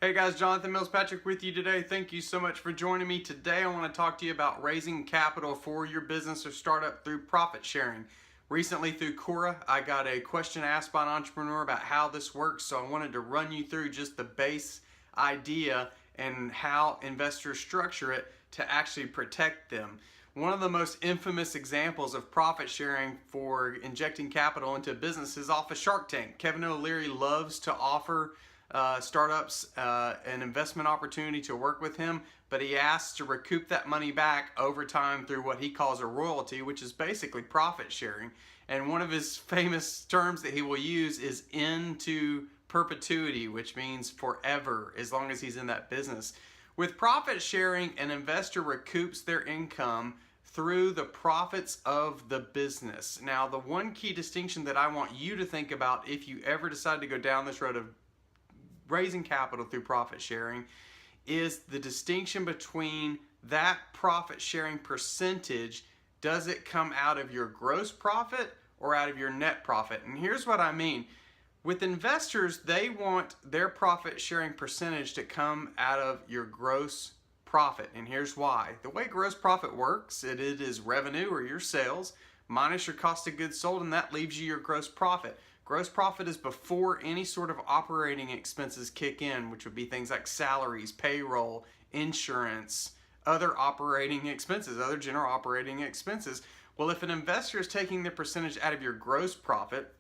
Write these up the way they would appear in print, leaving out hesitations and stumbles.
Hey guys, Jonathan Mills Patrick with you today. Thank you so much for joining me. Today I want to talk to you about raising capital for your business or startup through profit sharing. Recently through Quora, I got a question asked by an entrepreneur about how this works, so I wanted to run you through just the base idea and how investors structure it to actually protect them. One of the most infamous examples of profit sharing for injecting capital into business is off of Shark Tank. Kevin OLeary loves to offer startups an investment opportunity to work with him, but he asks to recoup that money back over time through what he calls a royalty, which is basically profit sharing. And one of his famous terms that he will use is into perpetuity, which means forever, as long as he's in that business. With profit sharing, an investor recoups their income through the profits of the business. Now, the one key distinction that I want you to think about if you ever decide to go down this road of raising capital through profit sharing is the distinction between that profit sharing percentage. Does it come out of your gross profit or out of your net profit? And here's what I mean. With investors, they want their profit sharing percentage to come out of your gross profit. And here's why. The way gross profit works, it is revenue or your sales minus your cost of goods sold, and that leaves you your gross profit. Gross profit is before any sort of operating expenses kick in, which would be things like salaries, payroll, insurance, other operating expenses, other general operating expenses. Well, if an investor is taking their percentage out of your gross profit,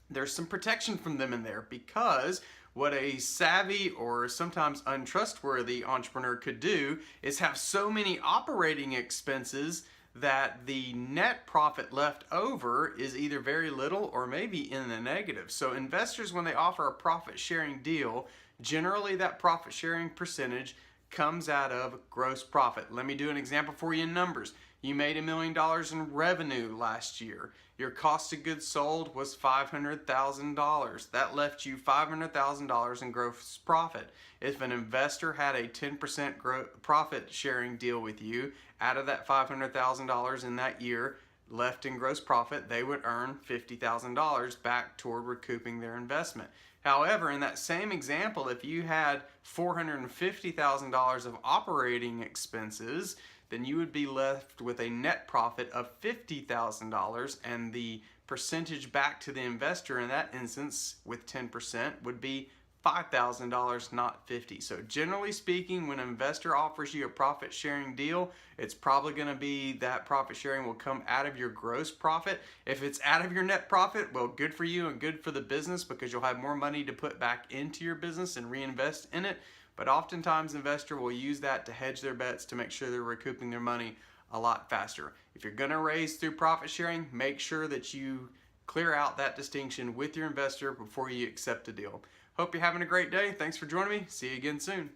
there's some protection from them in there, because what a savvy or sometimes untrustworthy entrepreneur could do is have so many operating expenses that the net profit left over is either very little or maybe in the negative. So investors, when they offer a profit sharing deal, generally that profit sharing percentage comes out of gross profit. Let me do an example for you in numbers. You made $1 million in revenue last year. Your cost of goods sold was $500,000. That left you $500,000 in gross profit. If an investor had a 10% profit sharing deal with you, out of that $500,000 in that year left in gross profit, they would earn $50,000 back toward recouping their investment. However, in that same example, if you had $450,000 of operating expenses, then you would be left with a net profit of $50,000, and the percentage back to the investor in that instance with 10% would be $5,000, not $50,000. So generally speaking, when an investor offers you a profit sharing deal, it's probably going to be that profit sharing will come out of your gross profit. If it's out of your net profit, well, good for you and good for the business, because you'll have more money to put back into your business and reinvest in it. But oftentimes, investor will use that to hedge their bets to make sure they're recouping their money a lot faster. If you're going to raise through profit sharing, make sure that you clear out that distinction with your investor before you accept a deal. Hope you're having a great day. Thanks for joining me. See you again soon.